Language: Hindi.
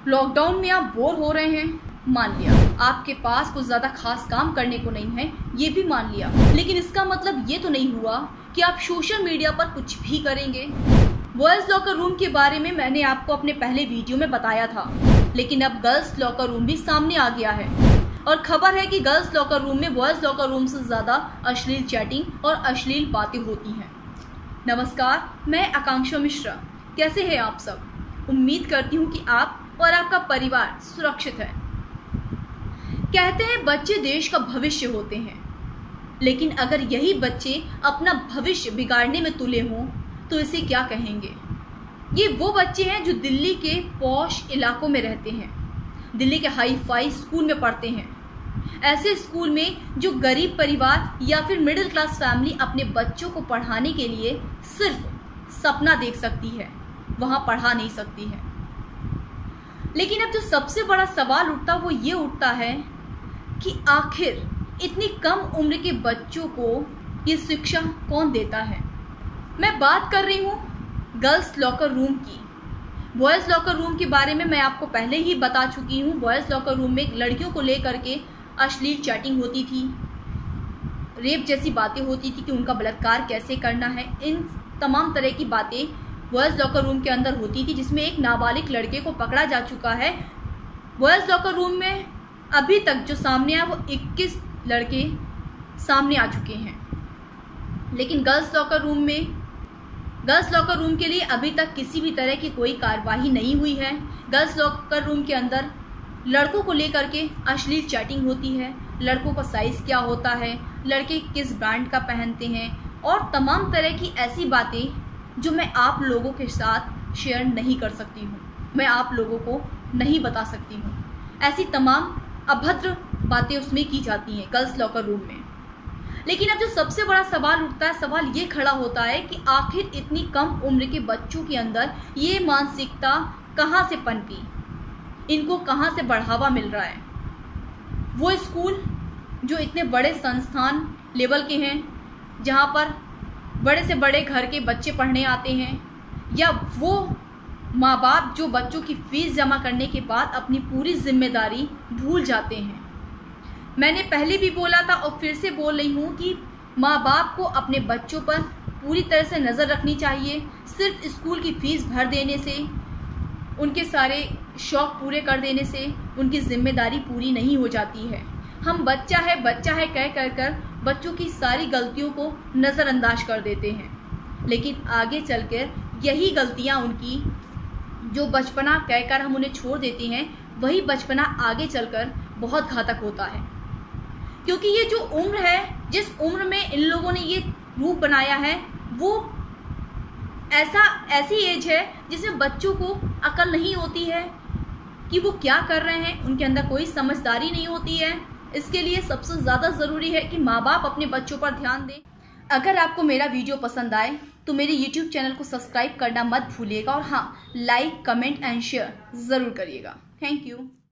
लॉकडाउन में आप बोर हो रहे हैं, मान लिया। आपके पास कुछ ज्यादा खास काम करने को नहीं है, ये भी मान लिया। लेकिन इसका मतलब ये तो नहीं हुआ कि आप सोशल मीडिया पर कुछ भी करेंगे। बॉयज लॉकर रूम के बारे में मैंने आपको अपने पहले वीडियो में बताया था, लेकिन अब गर्ल्स लॉकर रूम भी सामने आ गया है और खबर है कि गर्ल्स लॉकर रूम में बॉयज लॉकर रूम से ज्यादा अश्लील चैटिंग और अश्लील बातें होती हैं। नमस्कार, मैं आकांक्षा मिश्रा। कैसे हैं आप सब? उम्मीद करती हूँ कि आप और आपका परिवार सुरक्षित है। कहते हैं बच्चे देश का भविष्य होते हैं, लेकिन अगर यही बच्चे अपना भविष्य बिगाड़ने में तुले हों तो इसे क्या कहेंगे? ये वो बच्चे हैं जो दिल्ली के पॉश इलाकों में रहते हैं, दिल्ली के हाई फाई स्कूल में पढ़ते हैं। ऐसे स्कूल में जो गरीब परिवार या फिर मिडिल क्लास फैमिली अपने बच्चों को पढ़ाने के लिए सिर्फ सपना देख सकती है, वहां पढ़ा नहीं सकती है। लेकिन अब जो सबसे बड़ा सवाल उठता वो ये उठता है कि आखिर इतनी कम उम्र के बच्चों को ये शिक्षा कौन देता है। मैं बात कर रही हूँ गर्ल्स लॉकर रूम की। बॉयज़ लॉकर रूम के बारे में मैं आपको पहले ही बता चुकी हूँ। बॉयज़ लॉकर रूम में लड़कियों को लेकर के अश्लील चैटिंग होती थी, रेप जैसी बातें होती थी कि उनका बलात्कार कैसे करना है। इन तमाम तरह की बातें बॉयज़ लॉकर रूम के अंदर होती थी, जिसमें एक नाबालिग लड़के को पकड़ा जा चुका है। बॉयज़ लॉकर रूम में अभी तक जो सामने आया वो 21 लड़के सामने आ चुके हैं। लेकिन गर्ल्स लॉकर रूम के लिए अभी तक किसी भी तरह की कोई कार्रवाई नहीं हुई है। गर्ल्स लॉकर रूम के अंदर लड़कों को लेकर के अश्लील चैटिंग होती है, लड़कों का साइज़ क्या होता है, लड़के किस ब्रांड का पहनते हैं और तमाम तरह की ऐसी बातें जो मैं आप लोगों के साथ शेयर नहीं कर सकती हूँ, मैं आप लोगों को नहीं बता सकती हूँ। ऐसी तमाम अभद्र बातें उसमें की जाती हैं गर्ल्स लॉकर रूम में। लेकिन अब जो सबसे बड़ा सवाल उठता है, सवाल ये खड़ा होता है कि आखिर इतनी कम उम्र के बच्चों के अंदर ये मानसिकता कहाँ से पनपी, इनको कहाँ से बढ़ावा मिल रहा है। वो स्कूल जो इतने बड़े संस्थान लेवल के हैं, जहाँ पर बड़े से बड़े घर के बच्चे पढ़ने आते हैं, या वो माँ बाप जो बच्चों की फीस जमा करने के बाद अपनी पूरी जिम्मेदारी भूल जाते हैं। मैंने पहले भी बोला था और फिर से बोल रही हूँ कि माँ बाप को अपने बच्चों पर पूरी तरह से नज़र रखनी चाहिए। सिर्फ स्कूल की फीस भर देने से, उनके सारे शौक़ पूरे कर देने से उनकी जिम्मेदारी पूरी नहीं हो जाती है। हम बच्चा है कह कर बच्चों की सारी गलतियों को नज़रअंदाज कर देते हैं, लेकिन आगे चलकर यही गलतियां उनकी जो बचपना कहकर हम उन्हें छोड़ देते हैं, वही बचपना आगे चलकर बहुत घातक होता है। क्योंकि ये जो उम्र है, जिस उम्र में इन लोगों ने ये रूप बनाया है, वो ऐसी एज है जिसमें बच्चों को अकल नहीं होती है कि वो क्या कर रहे हैं, उनके अंदर कोई समझदारी नहीं होती है। इसके लिए सबसे ज़्यादा ज़रूरी है कि माँ बाप अपने बच्चों पर ध्यान दें। अगर आपको मेरा वीडियो पसंद आए तो मेरे YouTube चैनल को सब्सक्राइब करना मत भूलिएगा और हाँ, लाइक, कमेंट एंड शेयर ज़रूर करिएगा। Thank you.